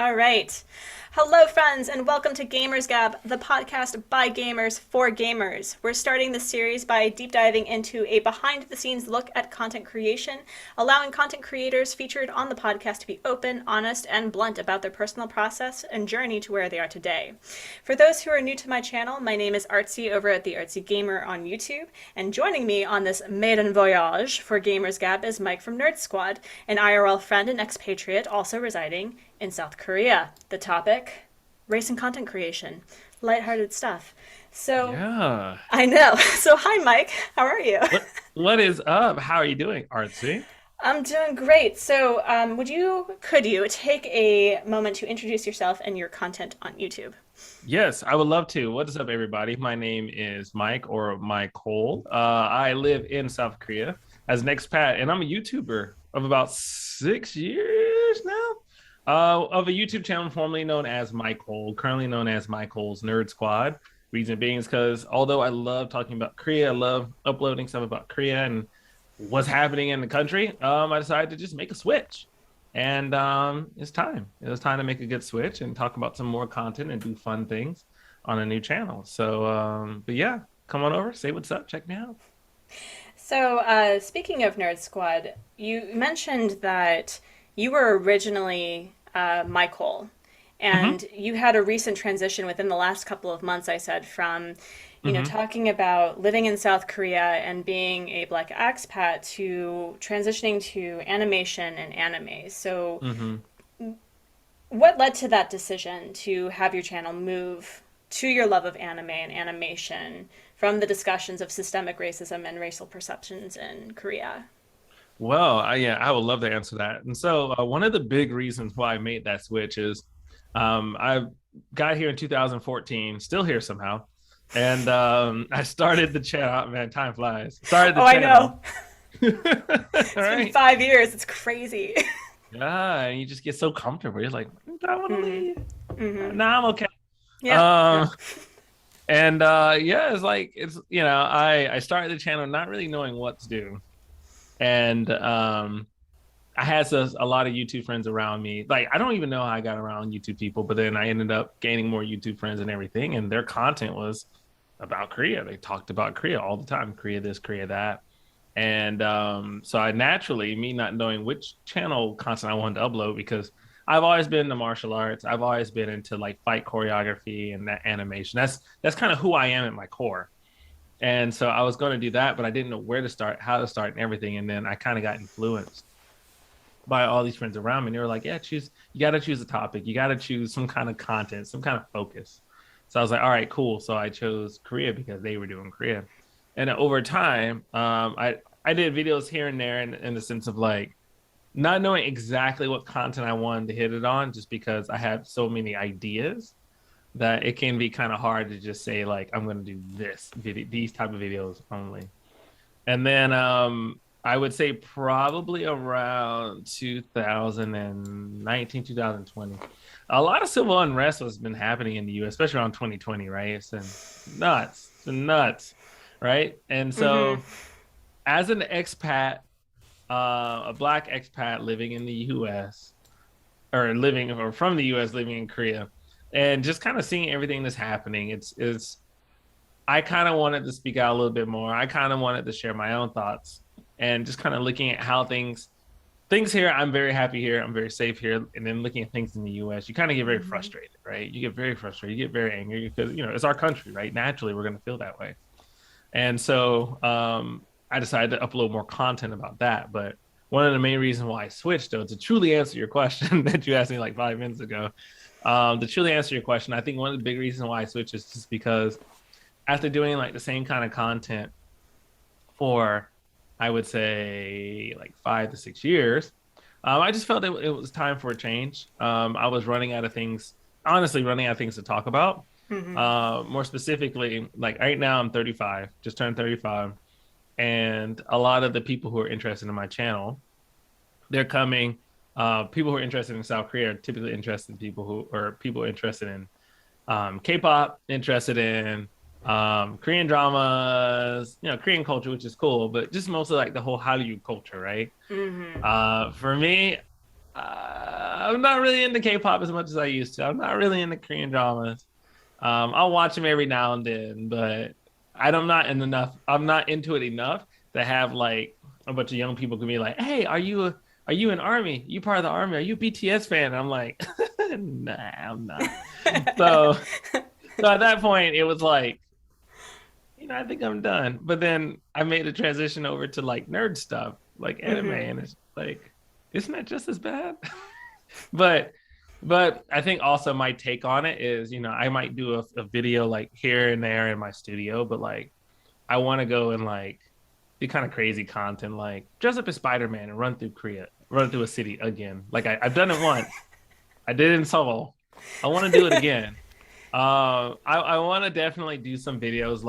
All right. Hello, friends, and welcome to Gamers Gab, the podcast by gamers for gamers. We're starting this series by deep diving into a behind the scenes look at content creation, allowing content creators featured on the podcast to be open, honest, and blunt about their personal process and journey to where they are today. For those who are new to my channel, my name is Artsy over at the Artsy Gamer on YouTube, and joining me on this maiden voyage for Gamers Gab is Mike from Nerd Squad, an IRL friend and expatriate also residing in South Korea. The topic, race and content creation. Lighthearted stuff. So, Yeah. I know. So, hi, Mike. How are you? What is up? How are you doing, Artsy? I'm doing great. So, could you take a moment to introduce yourself and your content on YouTube? Yes, I would love to. What is up, everybody? My name is Mike or MiKoles. I live in South Korea as an expat, and I'm a YouTuber of about 6 years now. Of a YouTube channel formerly known as MiKoles, currently known as MiKoles Nerd Squad. Reason being is because although I love talking about Korea, I love uploading stuff about Korea and what's happening in the country, I decided to just make a switch. And it's time. It was time to make a good switch and talk about some more content and do fun things on a new channel. So, but yeah, come on over, say what's up, check me out. So, speaking of Nerd Squad, you mentioned that you were originally MiKoles, Hmm. and you had a recent transition within the last couple of months, I said, from Hmm. talking about living in South Korea and being a black expat to transitioning to animation and anime. So, Hmm. what led to that decision to have your channel move to your love of anime and animation from the discussions of systemic racism and racial perceptions in Korea? Well, yeah, I would love to answer that. And so, one of the big reasons why I made that switch is I got here in 2014, still here somehow. And I started the channel. Man, time flies. Started the Oh, I channel. know. All It's been right. 5 years. It's crazy. Yeah, and you just get so comfortable. You're like, I want to Hmm. leave. Hmm. No, I'm okay. Yep. Yep. Um, and yeah, it's like I started the channel not really knowing what to do, and I had a lot of YouTube friends around me. Like, I don't even know how I got around YouTube people, but then I ended up gaining more YouTube friends and everything. And their content was about Korea. They talked about Korea all the time, Korea this, Korea that. And so I naturally, me not knowing which channel content I wanted to upload, because I've always been into martial arts. I've always been into like fight choreography and that animation. That's kind of who I am at my core. And so I was going to do that, but I didn't know where to start, how to start, and everything. And then I kind of got influenced by all these friends around me. And they were like, yeah, you got to choose a topic. You got to choose some kind of content, some kind of focus. So I was like, all right, cool. So I chose Korea because they were doing Korea. And over time, I did videos here and there in the sense of like not knowing exactly what content I wanted to hit it on, just because I have so many ideas that it can be kind of hard to just say like I'm going to do this video, these type of videos only. And then I would say probably around 2019, 2020. A lot of civil unrest has been happening in the US, especially around 2020, right? It's been nuts. It's been nuts, right? And Hmm. so as an expat, a black expat living in the US or living or from the US living in Korea, and just kind of seeing everything that's happening, it's I kind of wanted to speak out a little bit more. I kind of wanted to share my own thoughts and just kind of looking at how things here. I'm very happy here. I'm very safe here. And then looking at things in the U.S., you kind of get very Hmm. frustrated, right? You get very frustrated. You get very angry because it's our country, right? Naturally, we're going to feel that way. And so I decided to upload more content about that. But one of the main reasons why I switched, though, to truly answer your question that you asked me like 5 minutes ago, to truly answer your question, I think one of the big reasons why I switched is just because after doing like the same kind of content for, I would say, like 5 to 6 years, I just felt that it was time for a change. I was running out of things, honestly, running out of things to talk about. Hmm. More specifically, like right now, I'm 35, just turned 35. And a lot of the people who are interested in my channel, they're coming. People who are interested in South Korea are typically interested in people interested in K-pop, interested in Korean dramas, Korean culture, which is cool, but just mostly like the whole Hallyu culture, right? Hmm. For me, I'm not really into K-pop as much as I used to. I'm not really into Korean dramas. I'll watch them every now and then, but I'm not into it enough to have like a bunch of young people can be like, "Hey, are you an army? You part of the army? Are you a BTS fan?" And I'm like, "Nah, I'm not." So, so at that point, it was like, I think I'm done. But then I made a transition over to like nerd stuff, like anime, and it's like, isn't that just as bad? But I think also my take on it is, I might do a video like here and there in my studio, but like I want to go and like do kind of crazy content, like dress up as SpiderMan and run through a city again. Like I've done it once. I did it in Seoul. I want to do it again. I want to definitely do some videos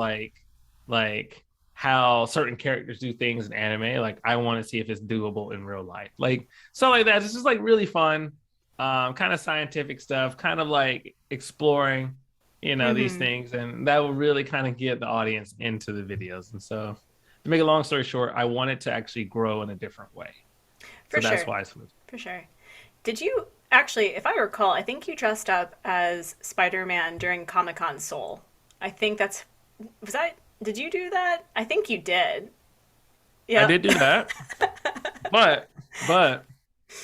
like how certain characters do things in anime. Like I want to see if it's doable in real life. Like stuff like that. It's just like really fun, kind of scientific stuff, kind of like exploring, these things, and that will really kind of get the audience into the videos. And so, to make a long story short, I want it to actually grow in a different way. For So sure. that's why I switched. For sure. Did you actually, if I recall, I think you dressed up as Spider-Man during Comic-Con Seoul. I think did you do that? I think you did. I Yeah. did do that, but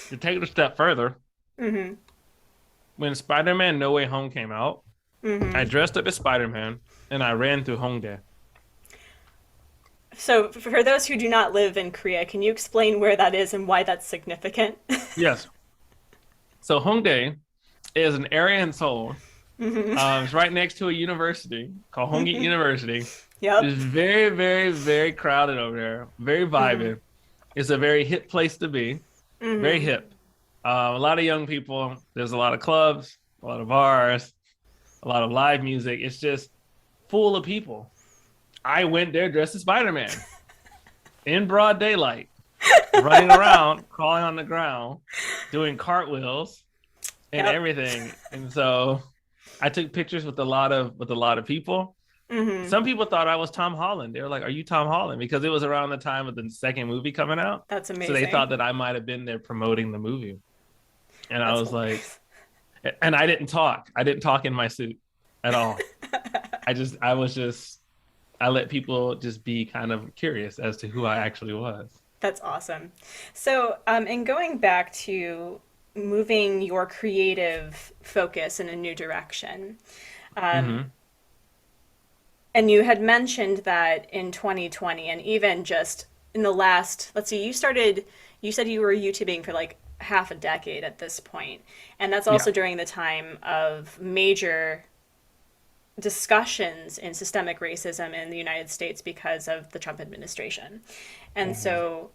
to take it a step further, when Spider-Man No Way Home came out, I dressed up as Spider-Man and I ran through Hongdae. So, for those who do not live in Korea, can you explain where that is and why that's significant? Yes. So Hongdae is an area in Seoul. It's right next to a university called Hongdae University. Yep. It's very, very, very crowded over there. Very vibrant. It's a very hip place to be. Very hip. A lot of young people. There's a lot of clubs, a lot of bars, a lot of live music. It's just full of people. I went there dressed as Spider-Man in broad daylight, running around, crawling on the ground, doing cartwheels and everything. And so I took pictures with a lot of people. Some people thought I was Tom Holland. They were like, "Are you Tom Holland?" Because it was around the time of the second movie coming out. That's amazing. So they thought that I might have been there promoting the movie. And I was hilarious. like, and I didn't talk. I didn't talk in my suit at all. I let people just be kind of curious as to who I actually was. That's awesome. So, in going back to moving your creative focus in a new direction, and you had mentioned that in 2020, and even just in the last, let's see, you said you were YouTubing for like half a decade at this point, and that's also Yeah. during the time of major discussions in systemic racism in the United States because of the Trump administration. And so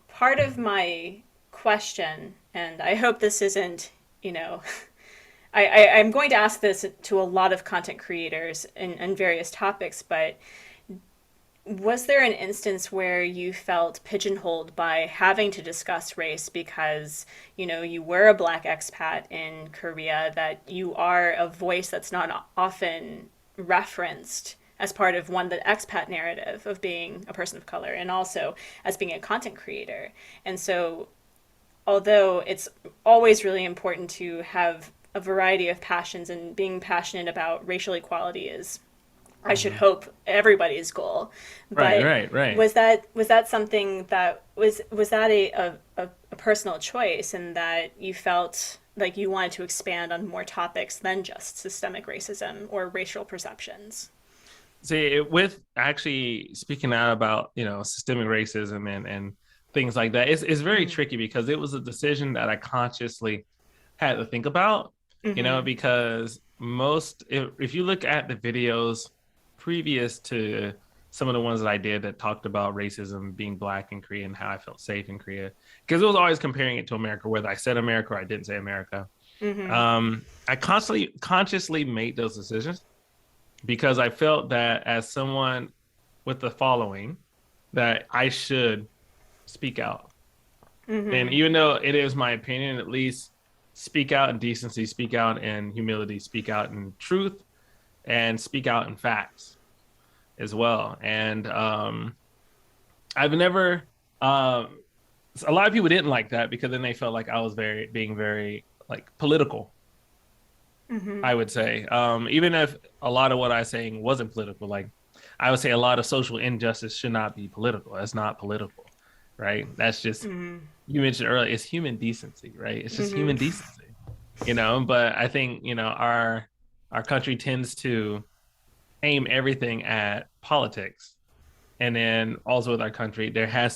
part of my question, and I hope this isn't, I'm going to ask this to a lot of content creators in various topics, but was there an instance where you felt pigeonholed by having to discuss race because, you were a Black expat in Korea, that you are a voice that's not often referenced as part of the expat narrative of being a person of color and also as being a content creator? And so, although it's always really important to have a variety of passions, and being passionate about racial equality is, I should hope, everybody's goal. But Right. was that something that was that a personal choice, and that you felt like you wanted to expand on more topics than just systemic racism or racial perceptions? See, with actually speaking out about, systemic racism and things like that, it's very tricky because it was a decision that I consciously had to think about, because if you look at the videos previous to some of the ones that I did that talked about racism, being Black in Korea, and how I felt safe in Korea, because it was always comparing it to America, whether I said America or I didn't say America. I consciously made those decisions because I felt that as someone with the following, that I should speak out. And even though it is my opinion, at least speak out in decency, speak out in humility, speak out in truth, and speak out in facts as well. And I've never a lot of people didn't like that because then they felt like I was being very like political. Mm-hmm. I would say, even if a lot of what I was saying wasn't political, like I would say a lot of social injustice should not be political. That's not political, right? That's just Mm-hmm. you mentioned earlier. It's human decency, right? It's just Mm-hmm. human decency, you know. But I think our country tends to aim everything at politics, and then also with our country,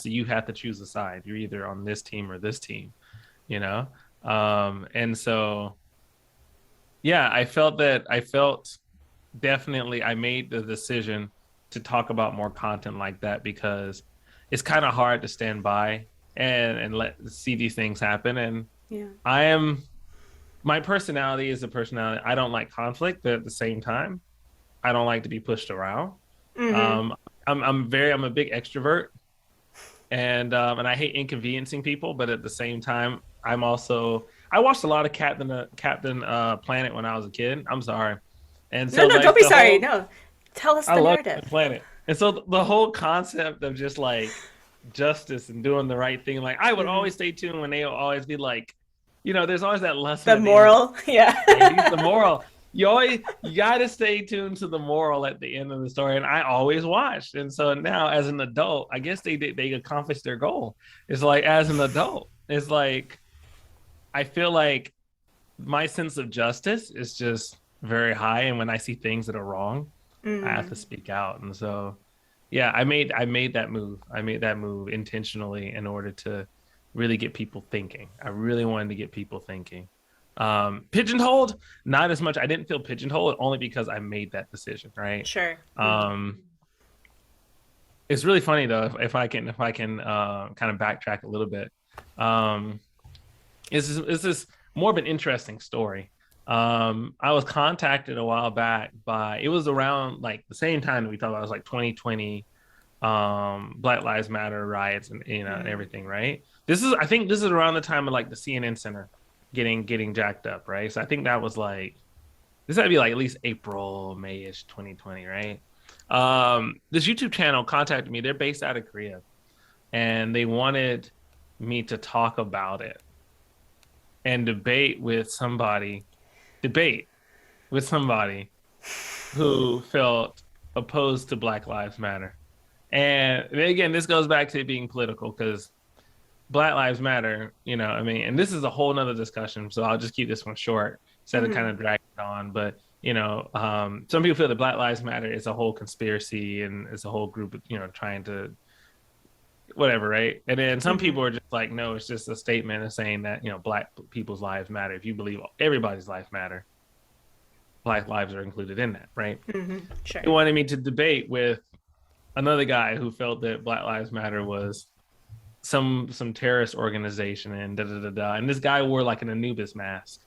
you have to choose a side. You're either on this team or this team, you know. And so yeah, I felt definitely I made the decision to talk about more content like that because it's kind of hard to stand by and let see these things happen. And Yeah. I am my personality is a personality. I don't like conflict, but at the same time, I don't like to be pushed around. Mm-hmm. Um, I'm a big extrovert, and I hate inconveniencing people, but at the same time, I watched a lot of Captain Planet when I was a kid. I'm sorry, and No, so no, don't like be the sorry. whole No, tell us I the love narrative. Captain Planet, and so the whole concept of just like justice and doing the right thing, like I would Mm-hmm. always stay tuned when they would always be like, there's always that lesson The at the end of moral, right? He's the yeah. moral. You got to stay tuned to the moral at the end of the story, and I always watched. And so now, as an adult, I guess they accomplished their goal. It's like as an adult, it's like I feel like my sense of justice is just very high, and when I see things that are wrong, I have to Mm. speak out. And so, yeah, I made that move. I made that move intentionally in order to really get people thinking. I really wanted to get people thinking. Pigeonholed, not as much. I didn't feel pigeonholed only because I made that decision, right? Sure. Mm. Um, it's really funny though if I can kind of backtrack a little bit. Um, is this more of an interesting story? I was contacted a while back by it was around like the same time that we talked about. It was like 2020 Black Lives Matter riots and and Mm. everything, right? I think this is around the time of like the CNN Center getting jacked up, right? So I think that was like this had to be like at least April, May-ish 2020, right? This YouTube channel contacted me. They're based out of Korea and they wanted me to talk about it and debate with somebody who felt opposed to Black Lives Matter. And again, this goes back to it being political because Black Lives Matter, I mean, and this is a whole nother discussion. So I'll just keep this one short instead of Mm-hmm. kind of dragging it on. But, some people feel that Black Lives Matter is a whole conspiracy and it's a whole group of, trying to whatever, right? And then some Mm-hmm. people are just like, no, it's just a statement of saying that, Black people's lives matter. If you believe everybody's life matter, Black lives are included in that, right? Mm-hmm. Sure. They wanted me to debate with another guy who felt that Black Lives Matter was some terrorist organization and da da da da. And this guy wore like an Anubis mask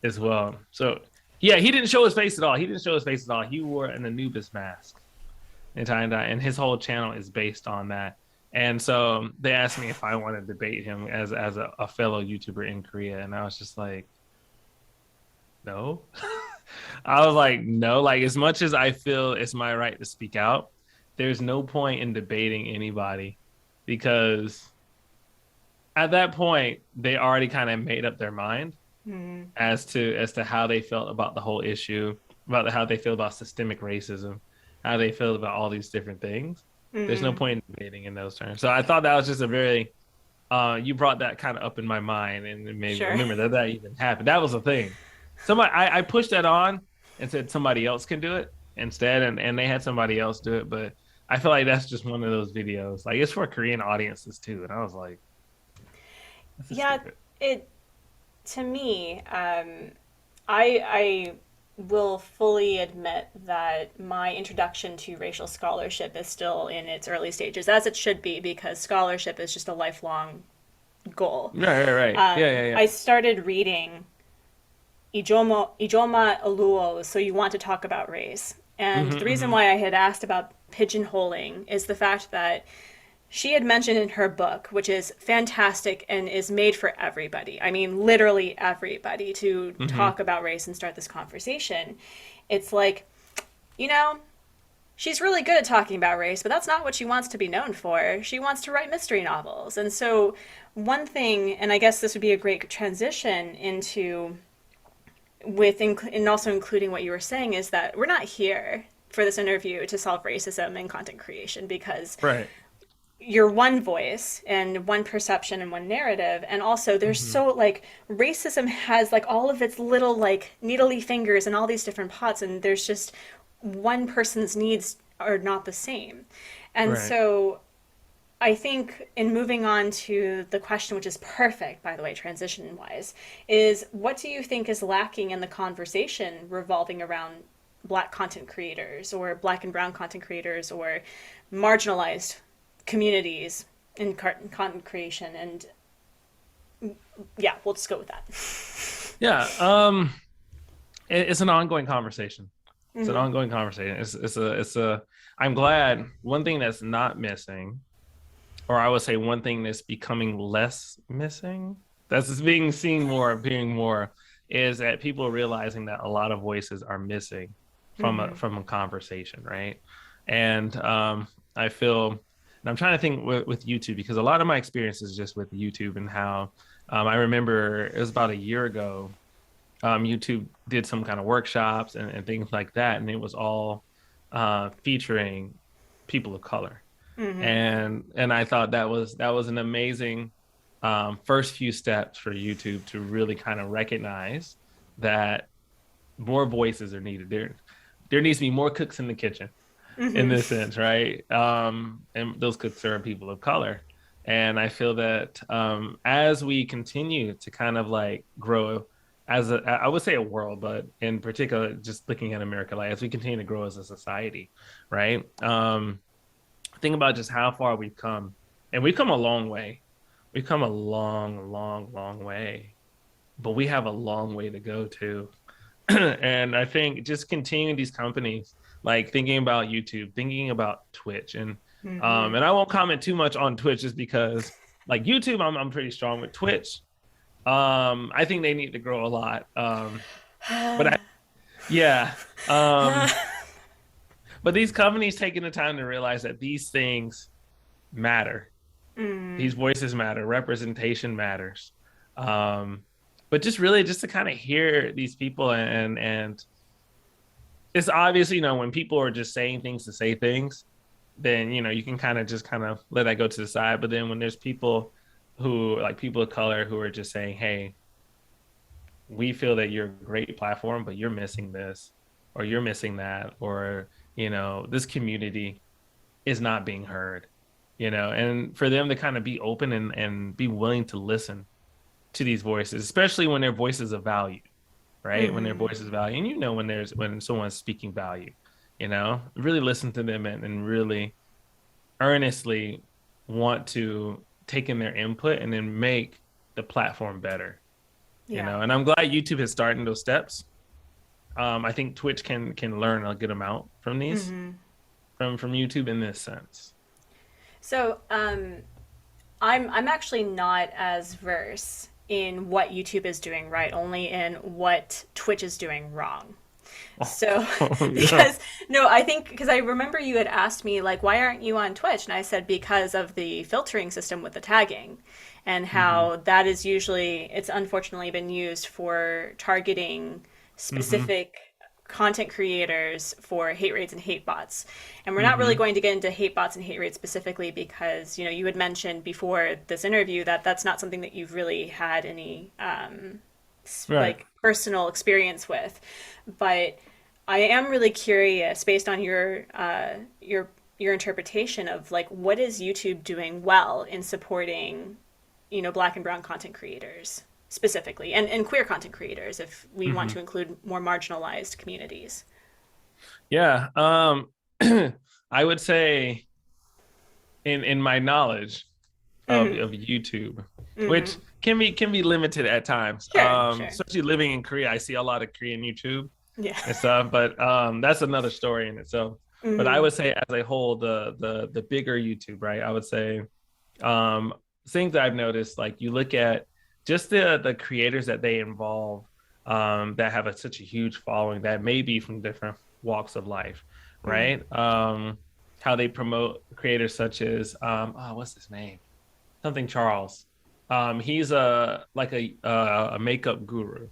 as well. So yeah, he didn't show his face at all. He didn't show his face at all. He wore an Anubis mask and his whole channel is based on that. And so they asked me if I wanted to debate him as a fellow YouTuber in Korea, and I was just like, no. I was like, no. Like as much as I feel it's my right to speak out, there's no point in debating anybody because at that point they already kind of made up their mind Mm-hmm. as to how they felt about the whole issue, about how they feel about systemic racism, how they feel about all these different things. There's no Mm-hmm. point in debating in those terms. So I thought that was just a very you brought that kind of up in my mind and it made me Sure. remember that even happened. That was a thing. I pushed that on and said somebody else can do it instead, and they had somebody else do it. But I feel like that's just one of those videos. Like it's for Korean audiences too, and I was like, this is Yeah, stupid. it to me, I will fully admit that my introduction to racial scholarship is still in its early stages, as it should be, because scholarship is just a lifelong goal. Right. Yeah. I started reading Ijoma Oluo, So You Want to Talk About Race. And the reason Mm-hmm. why I had asked about pigeonholing is the fact that she had mentioned in her book, which is fantastic and is made for everybody. I mean, literally everybody to Mm-hmm. talk about race and start this conversation. It's like, you know, she's really good at talking about race, but that's not what she wants to be known for. She wants to write mystery novels. And so, one thing, and I guess this would be a great transition into and also including what you were saying, is that we're not here for this interview to solve racism in content creation because Right. you're one voice and one perception and one narrative, and also there's Hmm. so like racism has like all of its little like needly fingers and all these different pots, and there's just one person's needs are not the same. And Right. so I think in moving on to the question, which is perfect, by the way, transition wise, is what do you think is lacking in the conversation revolving around Black content creators or Black and Brown content creators or marginalized communities in content creation? And yeah, we'll just go with that. Yeah. It's an ongoing conversation. It's an Mm-hmm. ongoing conversation. I'm glad one thing that's not missing, or I would say one thing that's becoming less missing, that's being seen more, appearing more, is that people are realizing that a lot of voices are missing Mm-hmm. from a conversation, right? And I feel, and I'm trying to think with YouTube, because a lot of my experience is just with YouTube and how I remember it was about a year ago. YouTube did some kind of workshops and things like that, and it was all featuring people of color, Mm-hmm. and I thought that was an amazing first few steps for YouTube to really kind of recognize that more voices are needed. There needs to be more cooks in the kitchen in Mm-hmm. this sense, right? And those cooks are people of color. And I feel that as we continue to kind of like grow as I would say a world, but in particular, just looking at America, like as we continue to grow as a society, right? Think about just how far we've come, and we've come a long way. We've come a long, long, long way, but we have a long way to go too. And I think just continuing these companies, like thinking about YouTube, thinking about Twitch, Mm-hmm. and I won't comment too much on Twitch just because like YouTube, I'm pretty strong with Twitch. I think they need to grow a lot. But I, yeah, but these companies taking the time to realize that these things matter. Mm. These voices matter. Representation matters. Um, but just really just to kind of hear these people and it's obvious, when people are just saying things to say things, then you can kind of just kind of let that go to the side. But then when there's people who like people of color who are just saying, "Hey, we feel that you're a great platform, but you're missing this, or you're missing that, or this community is not being heard," and for them to kind of be open and be willing to listen to these voices, especially when their voices of value, right? When their Mm-hmm. voice is value, and when someone's speaking value, really listen to them and really earnestly want to take in their input and then make the platform better, Yeah. and I'm glad YouTube is starting those steps. I think Twitch can learn a good amount from these Mm-hmm. from YouTube in this sense. So, I'm actually not as verse in what YouTube is doing right, only in what Twitch is doing wrong. So, Yeah. because no, I think because I remember you had asked me like, why aren't you on Twitch? And I said because of the filtering system with the tagging, and Hmm. how that is usually it's unfortunately been used for targeting Hmm. specific content creators for hate raids and hate bots. And we're not really Hmm. going to get into hate bots and hate raids specifically because, you had mentioned before this interview that that's not something that you've really had any Right. like personal experience with. But I am really curious based on your interpretation of like what is YouTube doing well in supporting, Black and Brown content creators specifically, and queer content creators if we want Hmm. to include more marginalized communities. Yeah. I would say in my knowledge Mm-hmm. of YouTube, which Mm-hmm. can be limited at times. Sure, sure. Especially living in Korea, I see a lot of Korean YouTube Yeah. and stuff, but that's another story in itself. But I Mm-hmm. would say as a whole, the bigger YouTube, right? I would say um things that I've noticed, like you look at just the creators that they involve, that have such a huge following that may be from different walks of life, Mm-hmm. right? How they promote creators such as what's his name? Something Charles. He's a makeup guru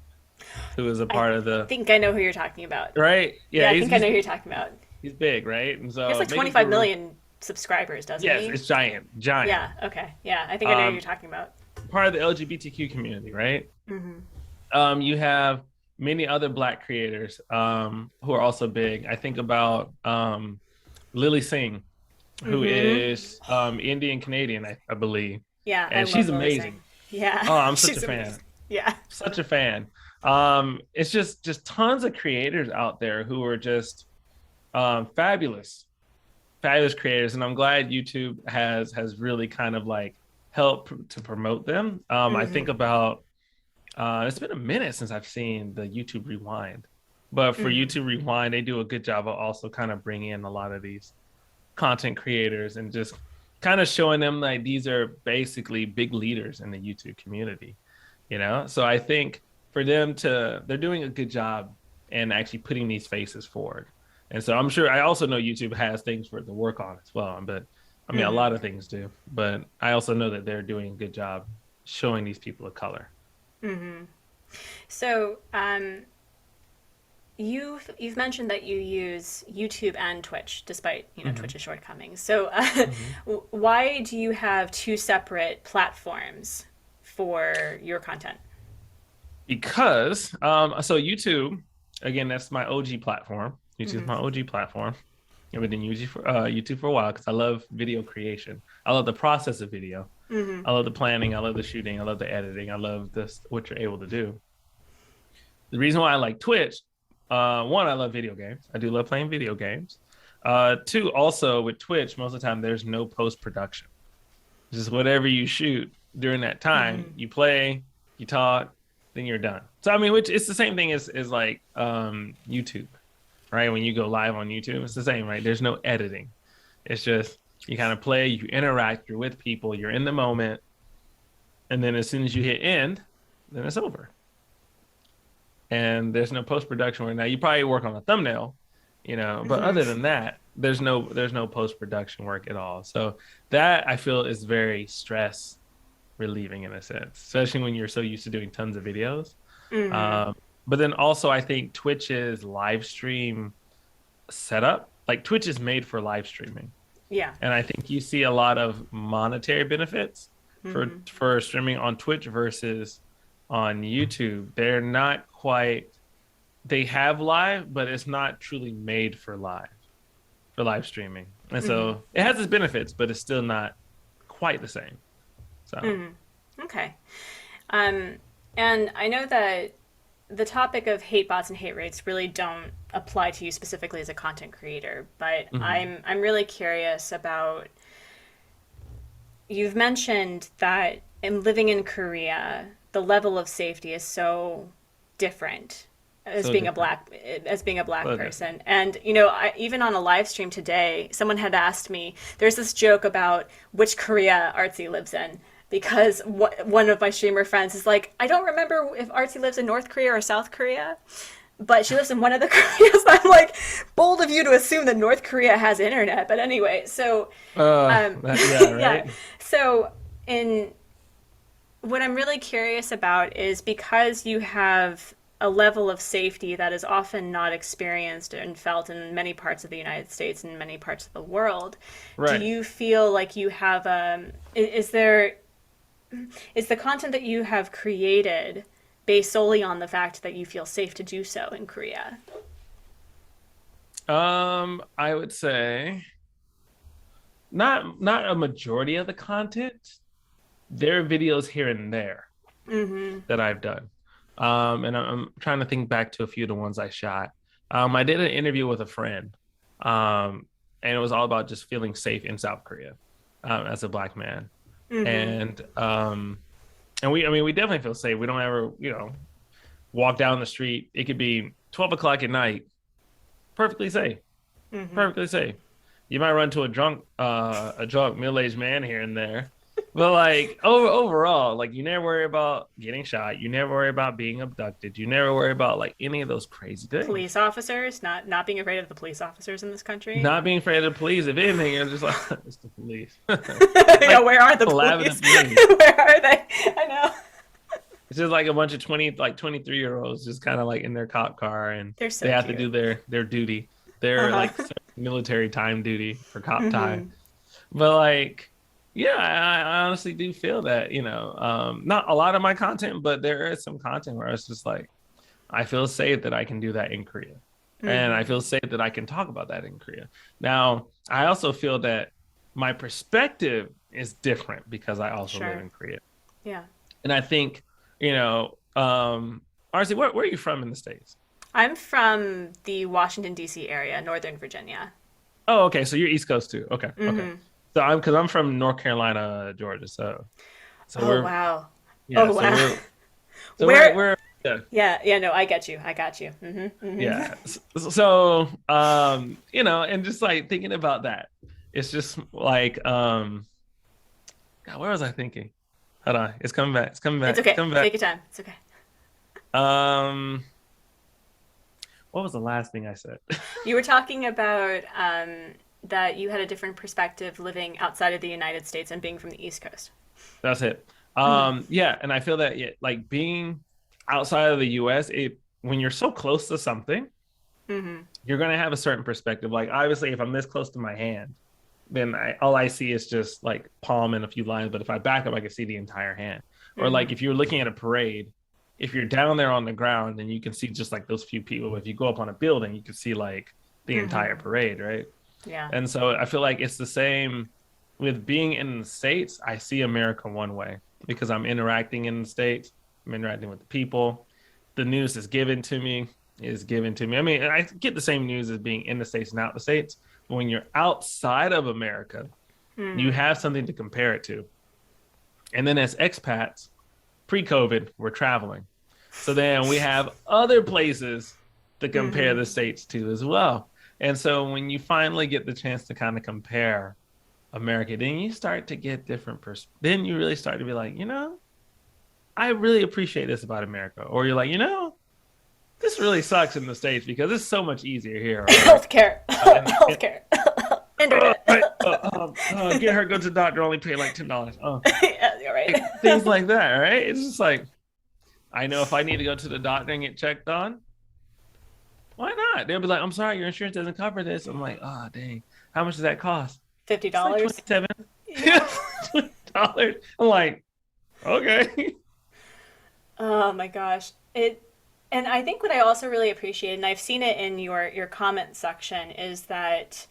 who is a I part of the think I know who you're talking about. right. Yeah, Yeah, I he's think I he's know who you're talking about. he's big, right? And He has so like makeup 25 guru. million subscribers, doesn't Yes, he? it's giant, giant. Yeah. Okay. Yeah, I think I know who you're Um, talking about. Part of the LGBTQ community, right? Mm-hmm. You have many other Black creators who are also big. I think about Lily Singh, who Mm-hmm. is Indian Canadian, I believe, Yeah, I and she's love Lily amazing. Singh. Yeah, Oh, I'm such a she's fan, amazing. Yeah. such a fan. It's just tons of creators out there who are just fabulous, fabulous creators, and I'm glad YouTube has really kind of like helped to promote them. I Mm-hmm. think about it's been a minute since I've seen the YouTube Rewind, but for Mm-hmm. YouTube Rewind, they do a good job of also kind of bringing in a lot of these content creators and just kind of showing them like these are basically big leaders in the YouTube community, you know? So I think for them they're doing a good job in actually putting these faces forward. And so I'm sure I also know YouTube has things for it to work on as well. But I mean, a Mm-hmm. lot of things do. But I also know that they're doing a good job showing these people of color. Mm-hmm. So, you've mentioned that you use YouTube and Twitch, despite Mm-hmm. Twitch's shortcomings. So, Mm-hmm. why do you have two separate platforms for your content? Because so YouTube, again, that's my OG platform. YouTube is Mm-hmm. my OG platform. I've been in YouTube for a while because I love video creation. I love the process of video. Mm-hmm. I love the planning. I love the shooting. I love the editing. I love this what you're able to do. The reason why I like Twitch, one, I love video games. I do love playing video games. Two, also with Twitch, most of the time there's no post production. Just whatever you shoot during that time, Mm-hmm. you play, you talk, then you're done. So I mean, which it's the same thing as like YouTube, right? When you go live on YouTube, it's the same, right? There's no editing. It's just you kind of play, you interact, you're with people, you're in the moment, and then as soon as you hit end, then it's over. And there's no post production right now. You probably work on a thumbnail, but other Mm-hmm. than that, there's no post production work at all. So that I feel is very stress relieving in a sense, especially when you're so used to doing tons of videos. Mm-hmm. Um, but then also I think Twitch's live stream setup, like Twitch is made for live streaming. Yeah. And I think you see a lot of monetary benefits for Mm-hmm. for streaming on Twitch versus on YouTube. They're not quite they have live, but it's not truly made for live streaming. And Mm-hmm. so it has its benefits, but it's still not quite the same. So Mm-hmm. Okay. Um, and I know that the topic of hate bots and hate rates really don't apply to you specifically as a content creator, but mhm. I'm really curious about. You've mentioned that in living in Korea, the level of safety is so different So different. as being a black So different. person. And even on a live stream today, someone had asked me. There's this joke about which Korea Artsy lives in because one of my streamer friends is like, I don't remember if Artsy lives in North Korea or South Korea, but she lives in one of the Koreas. I'm like, bold of you to assume that North Korea has internet. But anyway, so Yeah, yeah. right. So, in what I'm really curious about is because you have a level of safety that is often not experienced and felt in many parts of the United States and many parts of the world. Do Right. you feel like you have is there is the content that you have created based solely on the fact that you feel safe to do so in Korea? I would say not a majority of the content. There are videos here and there Mm-hmm. that I've done. And I'm trying to think back to a few of the ones I shot. I did an interview with a friend, and it was all about just feeling safe in South Korea as a black man. Mm-hmm. And I mean, we definitely feel safe. We don't ever, walk down the street. It could be 12 o'clock at night, perfectly safe, Mm-hmm. perfectly safe. You might run to a drunk middle-aged man here and there, But like overall, like you never worry about getting shot. You never worry about being abducted. You never worry about like any of those crazy things. Police officers, not being afraid of the police officers in this country. Not being afraid of the police. If anything, you're just like it's the police. Yeah, Like where are the laughing police? at police. Where are they? I know. It's just like a bunch of 23-year-olds just kind of like in their cop car and They're so they have cute. to do their duty. Their like military time duty for cop time. But like yeah, I honestly do feel that, not a lot of my content, but there is some content where it's just like, I feel safe that I can do that in Korea. And I feel safe that I can talk about that in Korea. Now, I also feel that my perspective is different because I also live in Korea. Yeah. And I think, Artsy, where are you from in the States? I'm from the Washington, D.C. area, Northern Virginia. Oh, okay. So you're East Coast too. Okay. Okay. So I'm from North Carolina, Georgia. So we're wow. Yeah, oh wow. We're yeah. No, I get you. Yeah. So and just like thinking about that, it's just like God, where was I thinking? Hold on, it's coming back. It's coming back. It's okay. It's coming back. Take your time. It's okay. What was the last thing I said? You were talking about that you had a different perspective living outside of the United States and being from the East Coast. That's it. Yeah, and I feel that like being outside of the US, when you're so close to something, you're gonna have a certain perspective. Like obviously, if I'm this close to my hand, then all I see is just like palm and a few lines. But if I back up, I can see the entire hand. Or like if you're looking at a parade, if you're down there on the ground, then you can see just like those few people. If you go up on a building, you can see like the entire parade, right? Yeah. And so I feel like it's the same with being in the States. I see America one way because I'm interacting in the States. I'm interacting with the people. The news is given to me. I mean, I get the same news as being in the States and out the States. But when you're outside of America, you have something to compare it to. And then as expats, pre-COVID, we're traveling. So then we have other places to compare the States to as well. And so when you finally get the chance to kind of compare America, then you start to get different then you really start to be like, I really appreciate this about America. Or you're like, this really sucks in the States because it's so much easier here. Right? Healthcare. Healthcare. Internet. Get her, go to the doctor, only pay like $10. Yeah, you're right. Things like that, right? It's just like, I know if I need to go to the doctor and get checked on, why not? They'll be like, I'm sorry, your insurance doesn't cover this. I'm like, oh, dang. How much does that cost? $50. Like $27. $20. I'm like, okay. Oh my gosh. And I think what I also really appreciate, and I've seen it in your comment section, is that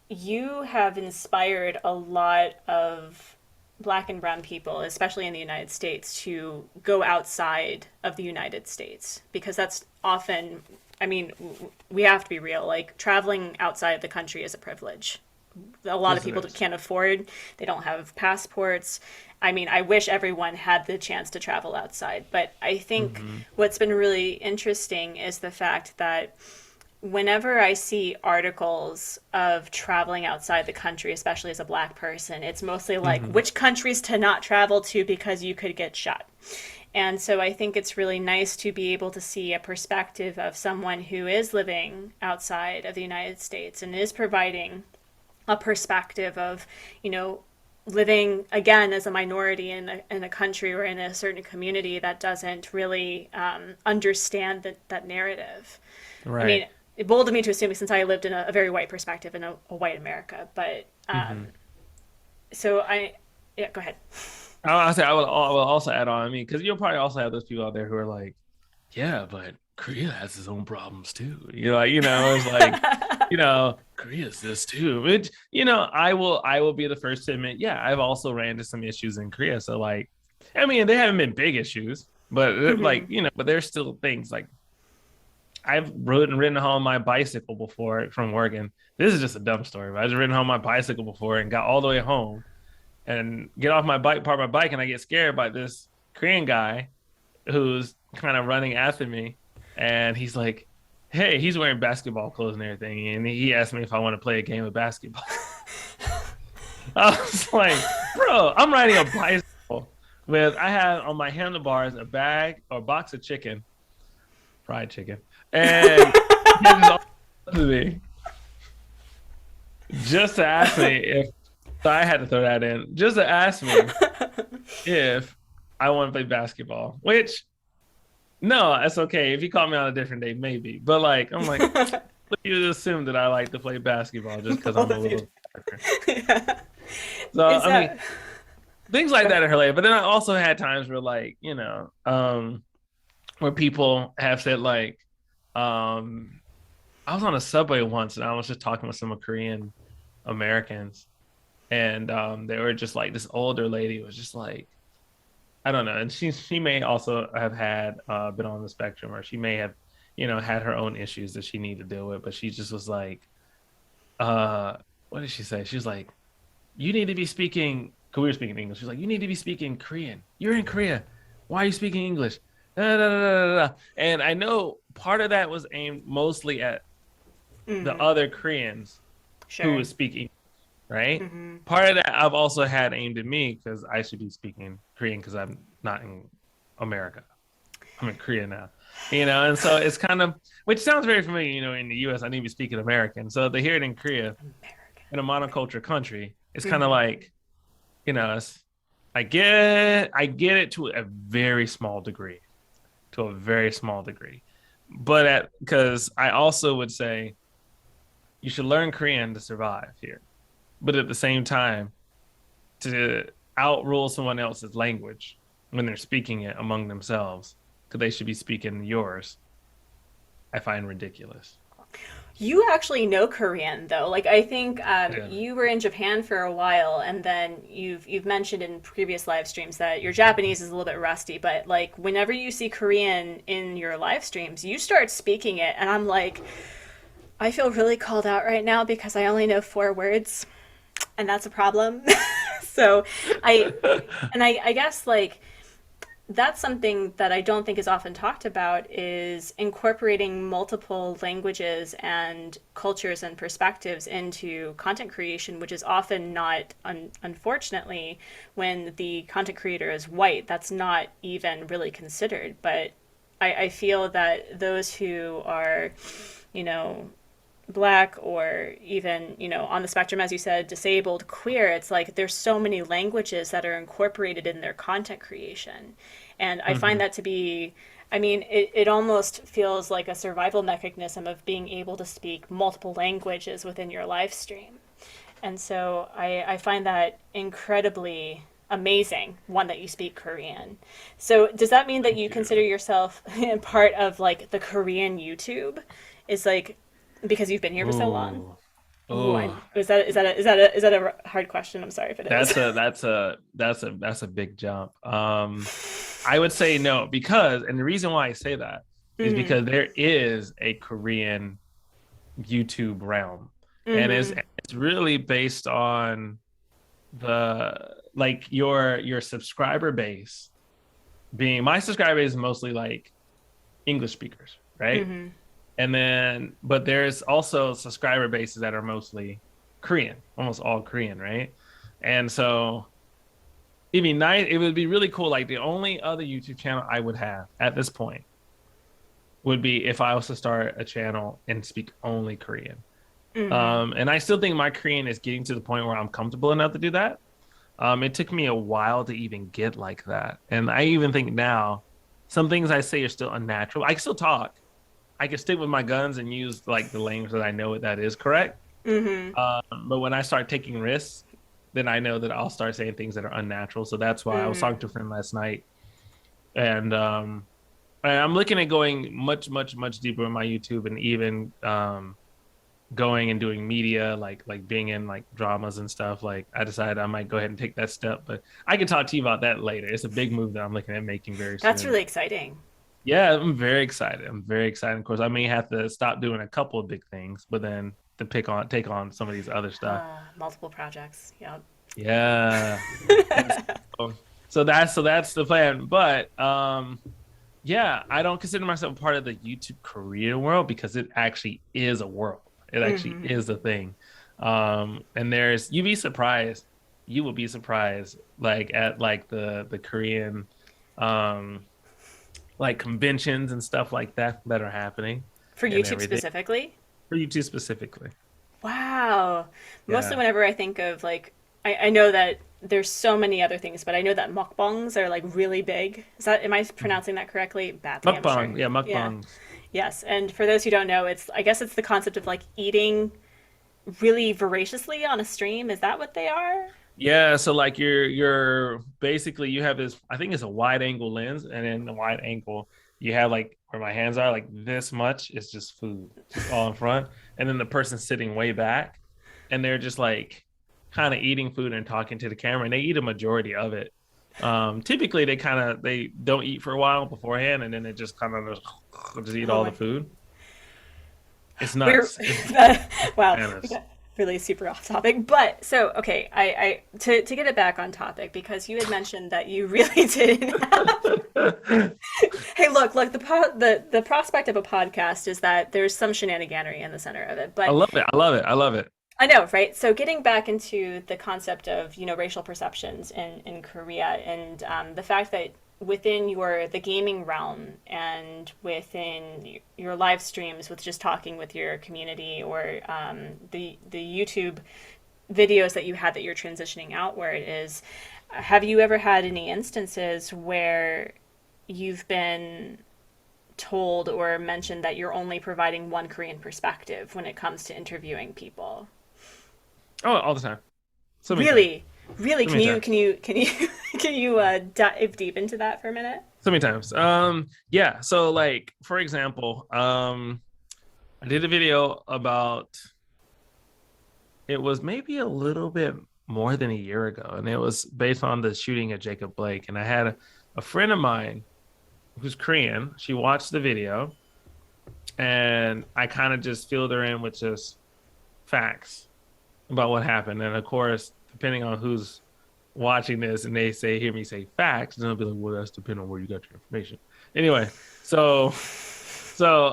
you have inspired a lot of Black and brown people, especially in the United States, to go outside of the United States, because that's often, I mean, we have to be real, like traveling outside of the country is a privilege. A lot of people can't afford, they don't have passports. I mean, I wish everyone had the chance to travel outside, but I think what's been really interesting is the fact that whenever I see articles of traveling outside the country, especially as a Black person, it's mostly like which countries to not travel to because you could get shot. And so I think it's really nice to be able to see a perspective of someone who is living outside of the United States and is providing a perspective of, living again as a minority in a country or in a certain community that doesn't really understand that narrative. Right. I mean, it bolded me to assume, since I lived in a very white perspective in a white America, but so go ahead. I will also add on, because you'll probably also have those people out there who are like, yeah, but Korea has its own problems too. It's like, Korea's this too. Which, I will be the first to admit, yeah, I've also ran into some issues in Korea. So like, I mean, they haven't been big issues, but but there's still things like I've ridden home my bicycle before from Oregon. This is just a dumb story, but I've ridden home my bicycle before and got all the way home and get off my bike, park my bike, and I get scared by this Korean guy who's kind of running after me. And he's like, hey, he's wearing basketball clothes and everything. And he asked me if I want to play a game of basketball. I was like, Bro, I'm riding a bicycle with I had on my handlebars a bag or a box of chicken, fried chicken, and he handed it all to me just to ask me if so I had to throw that in just to ask me if I want to play basketball. Which no, that's okay. If you call me on a different day, maybe. But like I'm like, you assume that I like to play basketball just because I'm Both a of you. little sucker. Yeah. So Is I mean, that things like that are hilarious. But then I also had times where like, where people have said like, I was on a subway once and I was just talking with some Korean Americans and they were just like this older lady was just like I don't know, and she may also have had been on the spectrum, or she may have, had her own issues that she needed to deal with. But she just was like, uh, what did she say? She was like, "You need to be speaking." Cause we were speaking English. She's like, "You need to be speaking Korean. You're in Korea. Why are you speaking English?" Da, da, da, da, da. And I know part of that was aimed mostly at the mm, other Koreans who sure. was speaking, right? Hmm. Part of that I've also had aimed at me because I should be speaking Korean because I'm not in America. I'm in Korea now, and so it's kind of, which sounds very familiar, in the US, I need to be speaking American. So to hear it in Korea, American. in a monoculture country, it's kind of Hmm. like, it's, I get it to a very small degree, but because I also would say you should learn Korean to survive here. But at the same time, to outrule someone else's language when they're speaking it among themselves, because they should be speaking yours, I find ridiculous. You actually know Korean though. Like I think Yeah. you were in Japan for a while, and then you've mentioned in previous live streams that your Japanese is a little bit rusty. But like whenever you see Korean in your live streams, you start speaking it, and I'm like, I feel really called out right now because I only know 4 words, and that's a problem. So I I guess like that's something that I don't think is often talked about is incorporating multiple languages and cultures and perspectives into content creation, which is often not, unfortunately, when the content creator is white, that's not even really considered. But I feel that those who are, you know, black or even on the spectrum, as you said, disabled, queer, it's like there's so many languages that are incorporated in their content creation, and I find Hmm. that to be, I mean, it almost feels like a survival mechanism of being able to speak multiple languages within your live stream. And so I find that incredibly amazing, one, that you speak Korean. So does that mean that Thank you consider you. yourself part of like the Korean YouTube? Is like because you've been here for so long? Ooh, Ooh, ooh, is that a hard question? I'm sorry if it is. that's a big jump. I would say no because, and the reason why I say that is Mm-hmm. because there is a Korean YouTube realm, and it's Mm-hmm. it's really based on the like your subscriber base being my subscriber base is mostly like English speakers, right? Mm-hmm. And then but there's also subscriber bases that are mostly Korean, almost all Korean, right? And so it'd be nice, it would be really cool. Like the only other YouTube channel I would have at this point would be if I was to start a channel and speak only Korean. Mm-hmm. And I still think my Korean is getting to the point where I'm comfortable enough to do that. It took me a while to even get like that. And I even think now some things I say are still unnatural. I can still talk. I can stick with my guns and use like the language that I know that is correct. Mm-hmm. But when I start taking risks, then I know that I'll start saying things that are unnatural. So that's why I was Mm-hmm. talking to a friend last night, and I'm looking at going much, much, much deeper in my YouTube, and even going and doing media, like being in like dramas and stuff. Like I decided I might go ahead and take that step, but I can talk to you about that later. It's a big move that I'm looking at making very That's soon. really exciting. Yeah, I'm very excited. I'm very excited. Of course, I may have to stop doing a couple of big things, but then to take on some of these other stuff. Multiple projects. Yep. Yeah. And so that's the plan. But yeah, I don't consider myself part of the YouTube Korea world because it actually is a world. It actually Mm-hmm. is a thing. And there's you'd be surprised. you will be surprised, like at like the Korean, um, like conventions and stuff like that that are happening For and YouTube everything specifically? for YouTube specifically. Wow. Mostly Yeah. whenever I think of like, I know that there's so many other things, but I know that mukbangs are like really big. Am I pronouncing that correctly? Badly, I'm sure. Mukbang, yeah, Yeah. mukbangs. Yes. And for those who don't know, I guess it's the concept of like eating really voraciously on a stream. Is that what they are? Yeah, so like you're basically you have this, I think it's a wide angle lens, and in the wide angle you have like where my hands are, like this much is just food, just all in front, and then the person sitting way back, and they're just like kind of eating food and talking to the camera, and they eat a majority of it. Typically they don't eat for a while beforehand, and then they just kind of just eat Oh all my. the food. It's We're nuts. It's wow. We bananas. got really super off topic. But so okay, I to get it back on topic because you had mentioned that you really didn't have. Hey, look, the prospect of a podcast is that there's some shenaniganery in the center of it. I But love it. I love it. I love it. I know, right? So getting back into the concept of, racial perceptions in Korea and the fact that within the gaming realm and within your live streams with just talking with your community or the YouTube videos that you had that you're transitioning outward is, have you ever had any instances where you've been told or mentioned that you're only providing one Korean perspective when it comes to interviewing people? Oh, all the time. So many times. Really, really, So can many you times. can you can you can you dive deep into that for a minute? So many times. Yeah. So like for example, I did a video about, it was maybe a little bit more than a year ago, and it was based on the shooting of Jacob Blake. And I had a friend of mine who's Korean. She watched the video, and I kind of just filled her in with just facts about what happened. And of course, depending on who's watching this and they hear me say facts, then they'll be like, well, that's depending on where you got your information. Anyway, so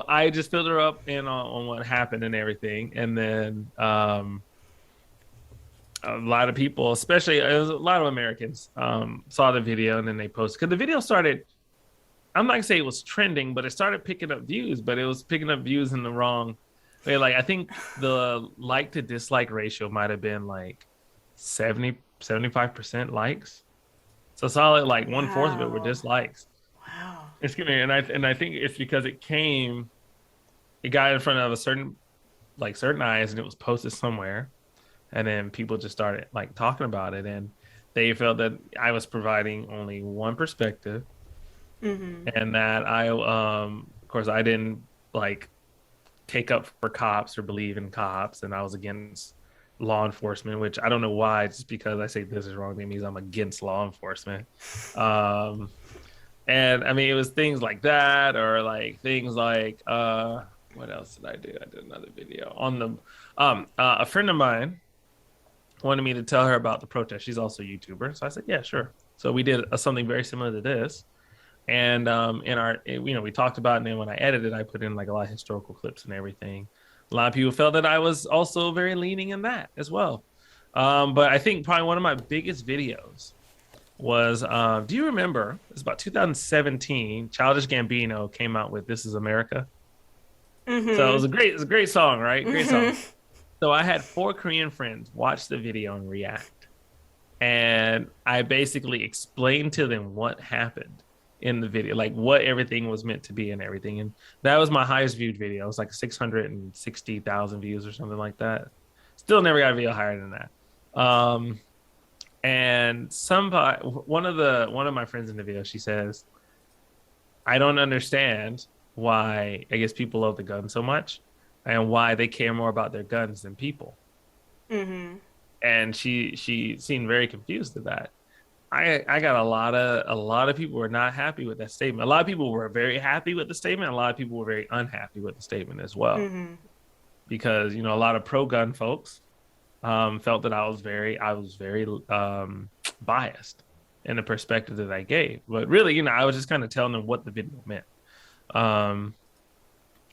I just filled her up in on what happened and everything. And then a lot of people, especially it was a lot of Americans, saw the video and then they posted, because the video started, I'm not gonna say it was trending, but it started picking up views, but it was picking up views in the wrong way. Like I think the like to dislike ratio might have been like 75% likes. So solid like one-fourth of it were Wow. dislikes. Wow. Excuse me, and I think it's because it got in front of certain eyes, and it was posted somewhere, and then people just started like talking about it, and they felt that I was providing only one perspective, Mm-hmm. and that of course I didn't like take up for cops or believe in cops, and I was against law enforcement, which I don't know why. Just because I say this is wrong, that means I'm against law enforcement. Um, and I mean, it was things like that, or like things like what else did I do? I did another video on the a friend of mine wanted me to tell her about the protest. She's also a YouTuber, so I said, yeah, sure. So we did something very similar to this, and in our, we talked about it, and then when I edited, I put in like a lot of historical clips and everything. A lot of people felt that I was also very leaning in that as well. But I think probably one of my biggest videos was, do you remember, it's about 2017, Childish Gambino came out with This Is America. So Mm-hmm. it was a great song, right? Great song. Mm-hmm. So I had 4 Korean friends watch the video and react. And I basically explained to them what happened in the video, like what everything was meant to be and everything. And that was my highest viewed video. It was like 660,000 views or something like that. Still never got a video higher than that. And one of my friends in the video, she says, I don't understand why I guess people love the gun so much and why they care more about their guns than people. Mm-hmm. And she seemed very confused at that. I got a lot of people were not happy with that statement. A lot of people were very happy with the statement. A lot of people were very unhappy with the statement as well, Mm-hmm. because a lot of pro gun folks felt that I was very biased in the perspective that I gave. But really, I was just kind of telling them what the video meant. Um,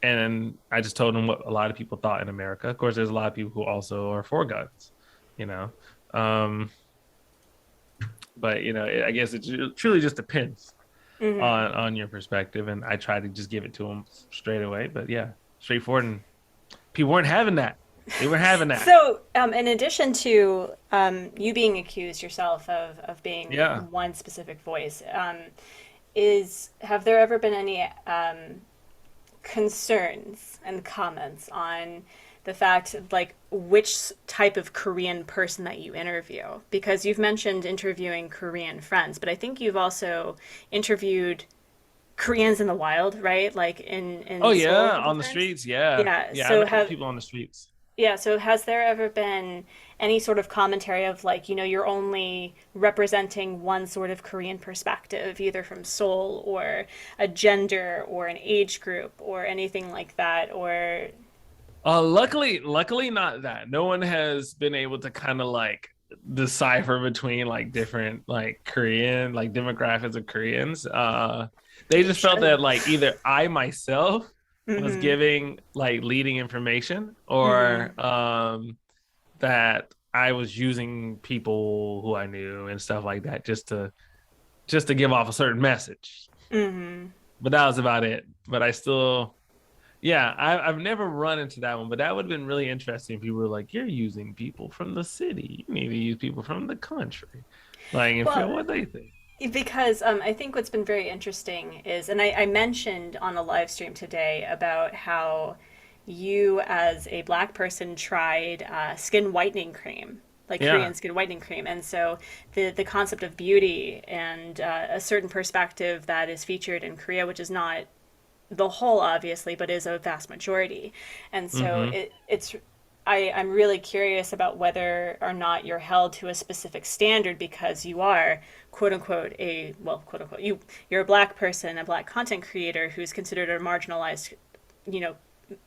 and I just told them what a lot of people thought in America. Of course, there's a lot of people who also are for guns, you know. Um, But I guess it truly just depends Hmm. on your perspective, and I try to just give it to them straight away. But yeah, straightforward, and people weren't having that. They weren't having that. So, in addition to you being accused yourself of being Yeah. one specific voice, is have there ever been any concerns and comments on the fact, like, which type of Korean person that you interview? Because you've mentioned interviewing Korean friends, but I think you've also interviewed Koreans in the wild, right? Like Oh in Seoul a yeah, couple on the times. streets. Yeah, Yeah. yeah. I So met with have people on the streets. yeah. So has there ever been any sort of commentary of, like, you're only representing one sort of Korean perspective, either from Seoul or a gender or an age group or anything like that, or Luckily not that. No one has been able to kind of like decipher between like different like Korean like demographics of Koreans. They they just felt should. that like either I myself was Mm-hmm. giving like leading information, Mm-hmm. or that I was using people who I knew and stuff like that just to give off a certain message. Mm-hmm. But that was about it. But I still yeah, I've never run into that one, but that would have been really interesting if you were like, you're using people from the city. You need to use people from the country. Like, and Well, feel what they think. because I think what's been very interesting is, and I mentioned on a live stream today about how you, as a black person, tried skin whitening cream, like Yeah. Korean skin whitening cream, and so the concept of beauty and a certain perspective that is featured in Korea, which is not the whole, obviously, but is a vast majority, and so Mm-hmm. I'm really curious about whether or not you're held to a specific standard because you are, quote unquote, quote unquote, you're a black person, a black content creator who's considered a marginalized, you know,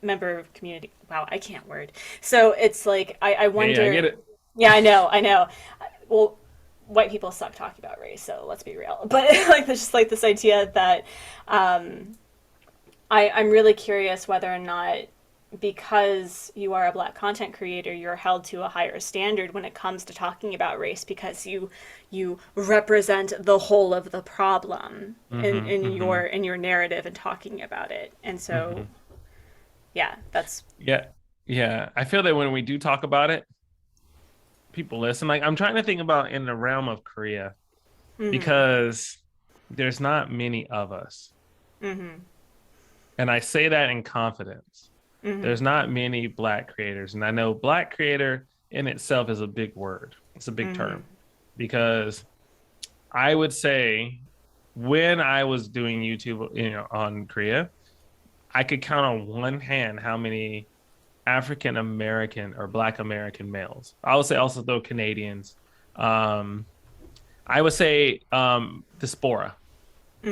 member of community. Wow, I can't word. So it's like I Yeah, yeah, I wonder. get it. Yeah, I know. Well, white people suck talking about race, so let's be real. But like, there's just like this idea that I'm really curious whether or not, because you are a black content creator, you're held to a higher standard when it comes to talking about race because you represent the whole of the problem Mm-hmm. Mm-hmm. in your narrative and talking about it. And so, Mm-hmm. yeah, that's. Yeah. Yeah. I feel that when we do talk about it, people listen. Like, I'm trying to think about in the realm of Korea Mm-hmm, because there's not many of us. mm-hmm, And I say that in confidence. mm-hmm, There's not many black creators. And I know black creator in itself is a big word. It's a big mm-hmm, term because I would say when I was doing YouTube, on Korea, I could count on one hand how many African American or Black American males. I would say also though Canadians. Um, I would say diaspora.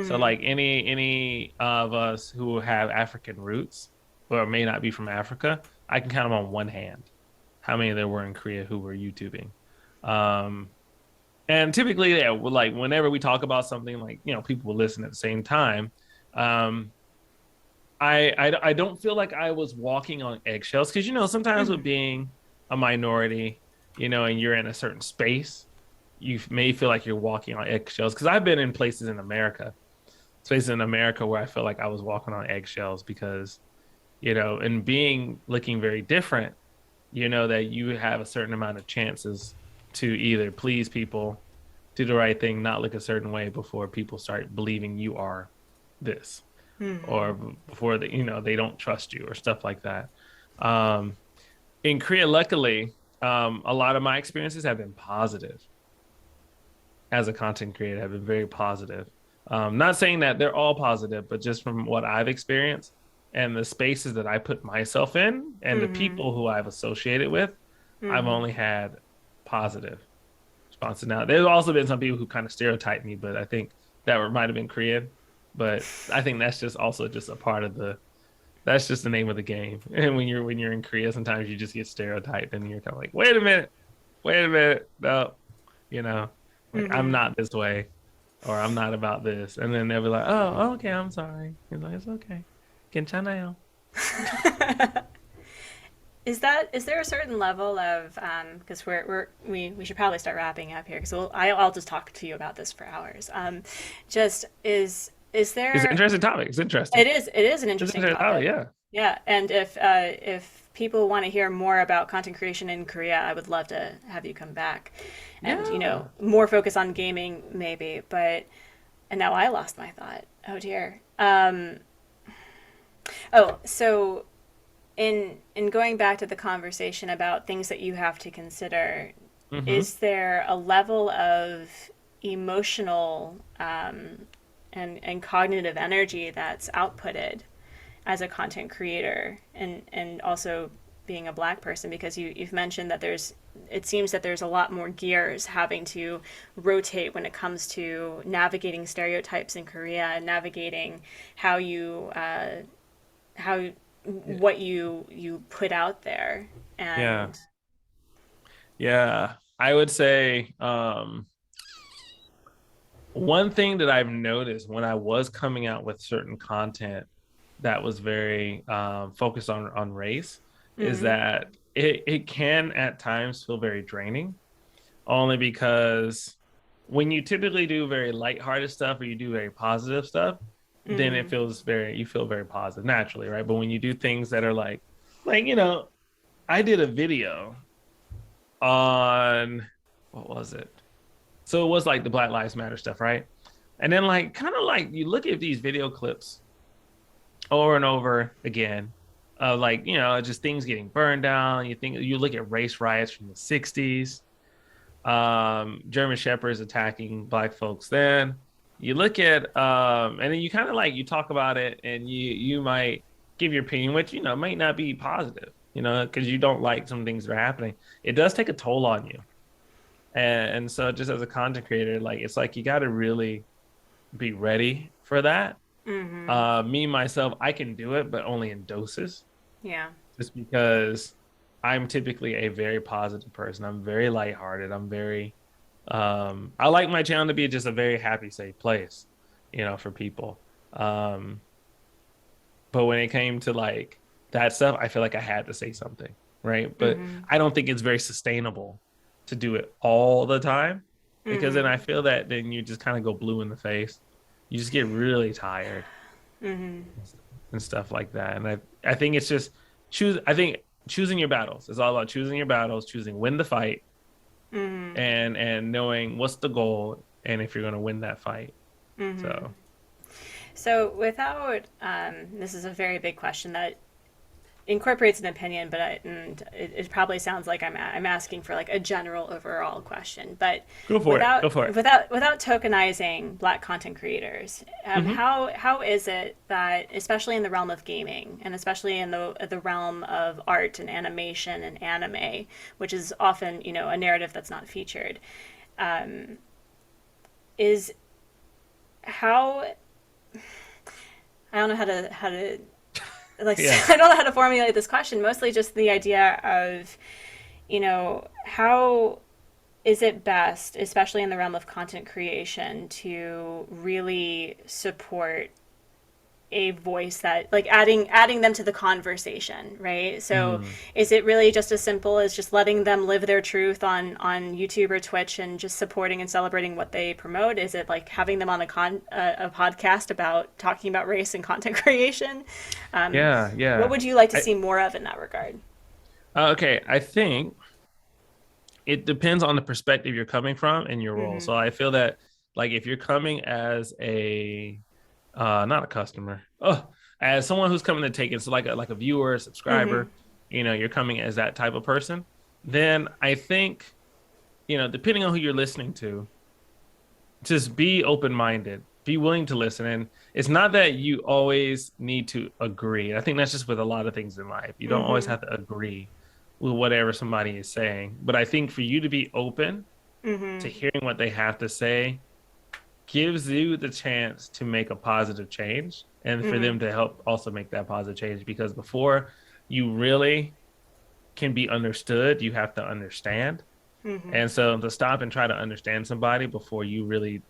So mm-hmm, like any of us who have African roots or may not be from Africa, I can count them on one hand how many there were in Korea who were YouTubing. Um, and typically, yeah, like whenever we talk about something, like people will listen at the same time. Um, I don't feel like I was walking on eggshells because sometimes with mm-hmm. being a minority, and you're in a certain space, you may feel like you're walking on eggshells. Because I've been in places in America, spaces in America where I felt like I was walking on eggshells because and being looking very different, that you have a certain amount of chances to either please people, do the right thing, not look a certain way before people start believing you are this, Mm-hmm. or before they don't trust you or stuff like that. Um, in Korea, luckily, a lot of my experiences have been positive as a content creator, have been very positive. Not saying that they're all positive, but just from what I've experienced and the spaces that I put myself in and the Mm-hmm. people who I've associated with, I've Mm-hmm. only had positive responses. Now, there's also been some people who kind of stereotype me, but I think that might have been Korean. But I think that's just also just a part of that's just the name of the game. And when you're in Korea, sometimes you just get stereotyped and you're kind of like, wait a minute, no, you know, like I'm Mm-hmm. not this way or I'm not about this. And then they'll be like, oh, okay, I'm sorry. He's like, it's okay. 괜찮아요. Is there a certain level of because we should probably start wrapping up here because I'll just talk to you about this for hours. Just is It's an there interesting topic. It's interesting. it is an It's an interesting interesting topic. topic. Yeah. Yeah, and if people want to hear more about content creation in Korea, I would love to have you come back, and Yeah. more focus on gaming maybe. But and now I lost my thought. Oh dear. Oh, so in going back to the conversation about things that you have to consider, Mm-hmm. is there a level of emotional and cognitive energy that's outputted as a content creator and also being a black person because you've mentioned that it seems that there's a lot more gears having to rotate when it comes to navigating stereotypes in Korea and navigating how you how what you put out there Yeah. and Yeah. I would say one thing that I've noticed when I was coming out with certain content that was very focused on race is mm, that it can at times feel very draining, only because when you typically do very lighthearted stuff or you do very positive stuff, then it mm, feels you feel very positive naturally, right? But when you do things that are like, I did a video on what was it? So it was like the Black Lives Matter stuff, right? And then like kind of like you look at these video clips over and over again of like, just things getting burned down. You look at race riots from the 60s, German shepherds attacking black folks then. You look at and then you kind of like you talk about it and you might give your opinion, which might not be positive, because you don't like some things that are happening. It does take a toll on you. And so just as a content creator, like it's like you got to really be ready for that. mm-hmm. Me myself, I can do it, but only in doses, Yeah. just because I'm typically a very positive person. I'm very lighthearted. I like my channel to be just a very happy, safe place, for people. But when it came to like that stuff, I feel like I had to say something, right? But Mm-hmm. I don't think it's very sustainable to do it all the time because then Mm-hmm. I feel that then you just kind of go blue in the face. You just get really tired Mm-hmm. and stuff like that. And I think it's just I think choosing your battles. It's all about choosing your battles, choosing when to fight Mm-hmm. and knowing what's the goal and if you're going to win that fight. Mm-hmm. So, So without this is a very big question that incorporates an opinion, but it probably sounds like I'm asking for like a general overall question. But go for it. Go for it. without tokenizing Black content creators, Hmm. how is it that, especially in the realm of gaming and especially in the realm of art and animation and anime, which is often a narrative that's not featured, is how I don't know how to like Yeah. I don't know how to formulate this question. Mostly just the idea of, how is it best, especially in the realm of content creation, to really support a voice that like adding them to the conversation, right? So Mm. is it really just as simple as just letting them live their truth on YouTube or Twitch and just supporting and celebrating what they promote? Is it like having them on a podcast about talking about race and content creation? Yeah. What Yeah. would you like to I, see more of in that regard? okay. I think it depends on the perspective you're coming from and your role. Mm-hmm. So I feel that like if you're coming as a not a customer, as someone who's coming to take it, so like a viewer, a Mm-hmm. subscriber, you're coming as that type of person, then I think, depending on who you're listening to, just be open-minded, be willing to listen. And it's not that you always need to agree. I think that's just with a lot of things in life. You don't always Mm-hmm. have to agree with whatever somebody is saying. But I think for you to be open Mm-hmm. to hearing what they have to say gives you the chance to make a positive change and for Mm-hmm. them to help also make that positive change. Because before you really can be understood, you have to understand. Mm-hmm. And so to stop and try to understand somebody before you write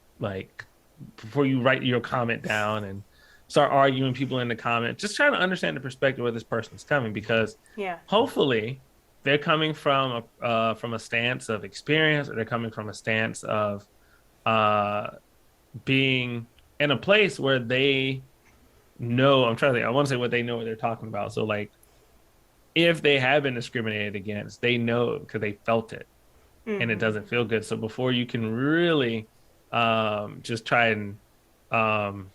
your comment down and start arguing people in the comments, just trying to understand the perspective where this person's coming, because Yeah. hopefully they're coming from a stance of experience, or they're coming from a stance of uh being in a place where they know. I'm trying to think, I want to say what they know what they're talking about. So like if they have been discriminated against, they know because they felt it and it Mm-hmm. doesn't feel good. So before you can really just try and um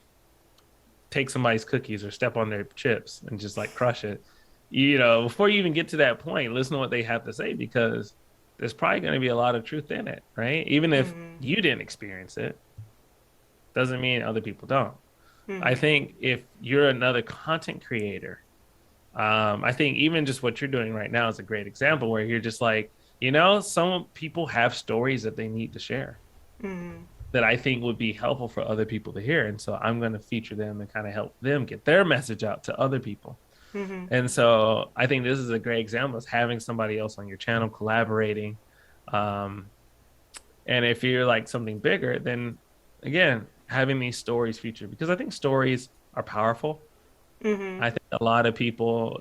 take somebody's cookies or step on their chips and just like crush it, before you even get to that point, listen to what they have to say, because there's probably going to be a lot of truth in it, right? Even if Mm-hmm. you didn't experience it, doesn't mean other people don't. I Mm-hmm. think if you're another content creator, I think even just what you're doing right now is a great example where you're just like, some people have stories that they need to share Mm-hmm. that I think would be helpful for other people to hear. And so I'm going to feature them and kind of help them get their message out to other people. Mm-hmm. And so I think this is a great example of having somebody else on your channel collaborating. Um, and if you're like something bigger, then again, having these stories featured, because I think stories are powerful. Mm-hmm. I think a lot of people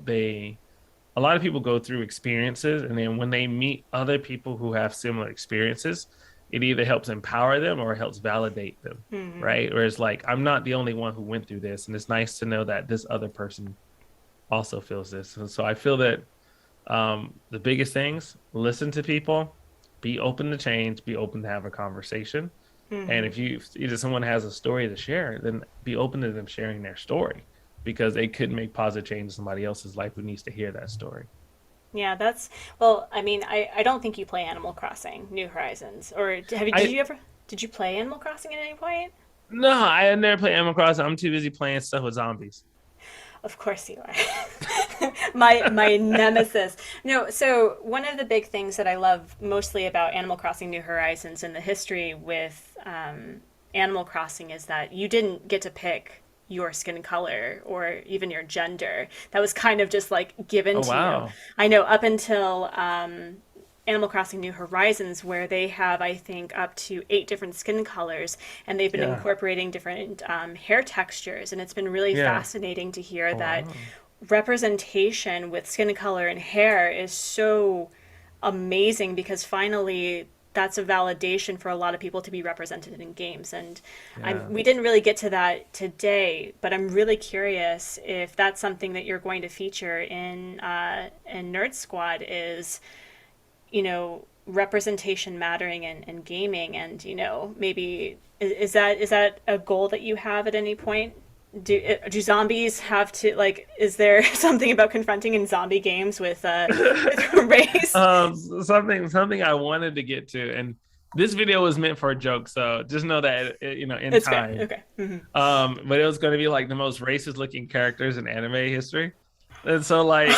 go through experiences, and then when they meet other people who have similar experiences, it either helps empower them or it helps validate them, Mm-hmm. right? Whereas like I'm not the only one who went through this, and it's nice to know that this other person also feels this. And so I feel that the biggest things: listen to people, be open to change, be open to have a conversation. And Mm-hmm. if either someone has a story to share, then be open to them sharing their story, because they could make positive change in somebody else's life who needs to hear that story. Yeah, that's well. I mean, I don't think you play Animal Crossing New Horizons, or did I you ever did you play Animal Crossing at any point? No, I never played Animal Crossing. I'm too busy playing stuff with zombies. Of course you are. My nemesis. No, so one of the big things that I love mostly about Animal Crossing New Horizons and the history with Animal Crossing is that you didn't get to pick your skin color or even your gender. That was kind of just like given Oh to you. wow. I know up until Animal Crossing New Horizons, where they have, I think, up to 8 different skin colors, and they've been Yeah. incorporating different hair textures. And it's been really Yeah. fascinating to hear Oh that wow. representation with skin color and hair is so amazing because finally that's a validation for a lot of people to be represented in games. And Yeah. we didn't really get to that today, but I'm really curious if that's something that you're going to feature in Nerd Squad is, representation mattering in gaming, and maybe is that a goal that you have at any point? Do zombies have to, like, is there something about confronting in zombie games with race? Something I wanted to get to, and this video was meant for a joke, so just know that in It's fair. time. Okay. Mm-hmm. But it was going to be like the most racist looking characters in anime history, and so like,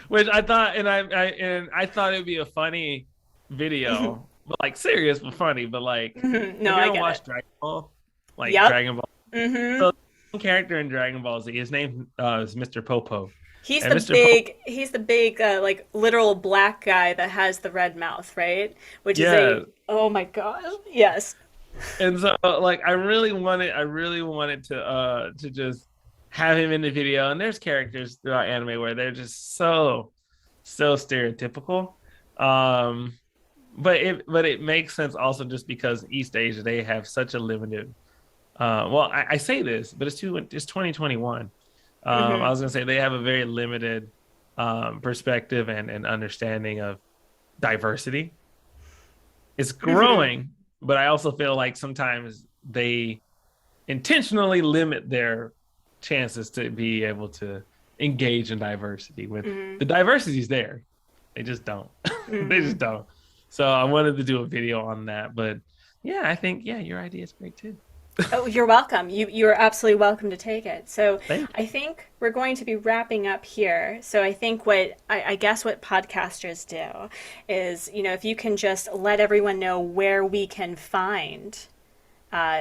which I thought, and I thought it'd be a funny Mm-hmm. video, but like serious but funny. But like, Mm-hmm. No, have you I ever get it. watched Dragon Ball? Like Yep. Dragon Ball. Mm-hmm. So the character in Dragon Ball Z, his name is Mr. Popo, He's and the Mr. Popo, big like literal black guy that has the red mouth, right? Which is yeah. a oh my gosh, yes. And so like I really wanted to just have him in the video. And there's characters throughout anime where they're just so stereotypical. Um but it makes sense also just because East Asia, they have such a limited well, I say this, but it's 2021. I Mm-hmm. was gonna say they have a very limited perspective and understanding of diversity. It's Mm-hmm. growing, but I also feel like sometimes they intentionally limit their chances to be able to engage in diversity when Mm-hmm. the diversity is there. They just don't. They Mm-hmm. just don't. So I wanted to do a video on that. But yeah, I think, yeah, your idea is great too. Oh, you're welcome. You're absolutely welcome to take it. So Thank I think we're going to be wrapping up here. So I think I guess what podcasters do is, if you can just let everyone know where we can find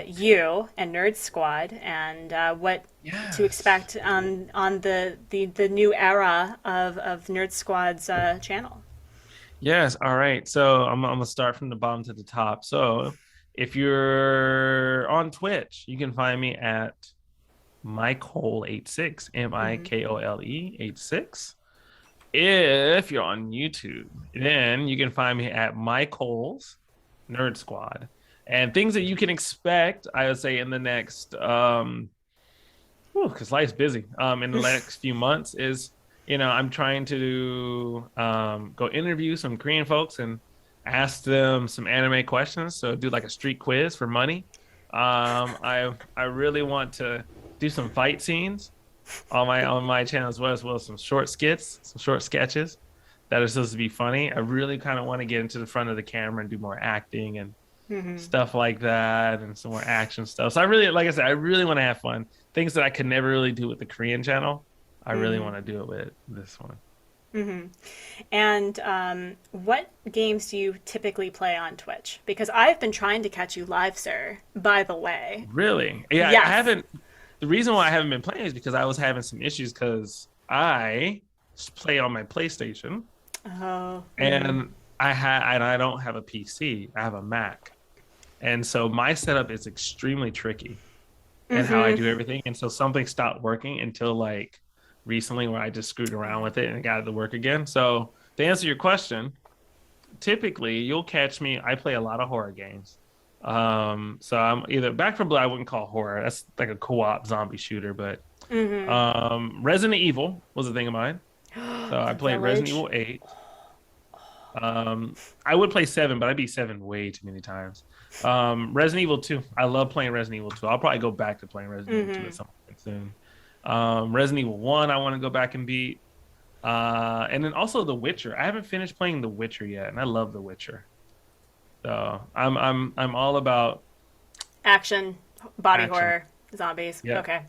you and Nerd Squad, and what you. to Yes. expect on the new era of Nerd Squad's channel. Yes. All right. So I'm gonna start from the bottom to the top. So If you're on Twitch, you can find me at MiKole86, MiKole 86. If you're on YouTube, then you can find me at MiKoles Nerd Squad. And things that you can expect, I would say, in the next, because life's busy, in the next few months is, I'm trying to go interview some Korean folks and ask them some anime questions. So do like a street quiz for money. I really want to do some fight scenes on my channel as well as some short skits, some short sketches that are supposed to be funny. I really kind of want to get into the front of the camera and do more acting and stuff like that, and some more action stuff. So I really, like I said, I really want to have fun. Things that I could never really do with the Korean channel, I really want to do it with this one. And what games do you typically play on Twitch? Because I've been trying to catch you live, sir, by the way. Really? Yeah, yes. I haven't. The reason why I haven't been playing is because I was having some issues because I play on my PlayStation. Oh. And I don't have a PC. I have a Mac. And so my setup is extremely tricky and how I do everything. And so something stopped working until like recently, where I just screwed around with it and it got it to work again. So to answer your question, typically you'll catch me. I play a lot of horror games. So I'm either Back 4 Blood. I wouldn't call horror. That's like a co-op zombie shooter. But Resident Evil was a thing of mine. So I played Resident Evil 8. I would play 7, but I beat 7 way too many times. Resident Evil 2. I love playing Resident Evil 2. I'll probably go back to playing Resident Evil 2 at some point soon. Resident Evil 1, I want to go back and beat. And then also The Witcher. I haven't finished playing The Witcher yet, and I love The Witcher. So I'm all about action, body horror, zombies. Yep. Okay.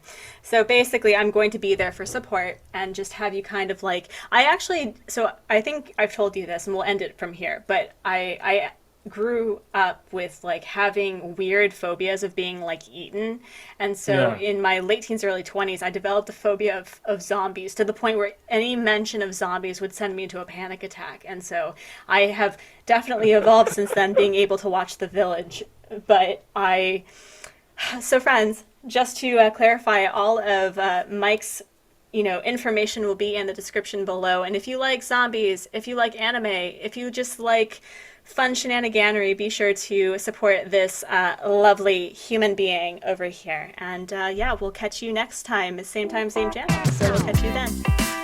So basically I'm going to be there for support and just have you kind of like, so I think I've told you this and we'll end it from here, but I grew up with like having weird phobias of being like eaten. And so in my late teens, early 20s, I developed a phobia of zombies to the point where any mention of zombies would send me into a panic attack. And so I have definitely evolved since then, being able to watch The Village. But so friends, just to clarify, all of Mike's information will be in the description below. And if you like zombies, if you like anime, if you just like fun shenaniganery, be sure to support this lovely human being over here. And we'll catch you next time, same channel. So we'll catch you then.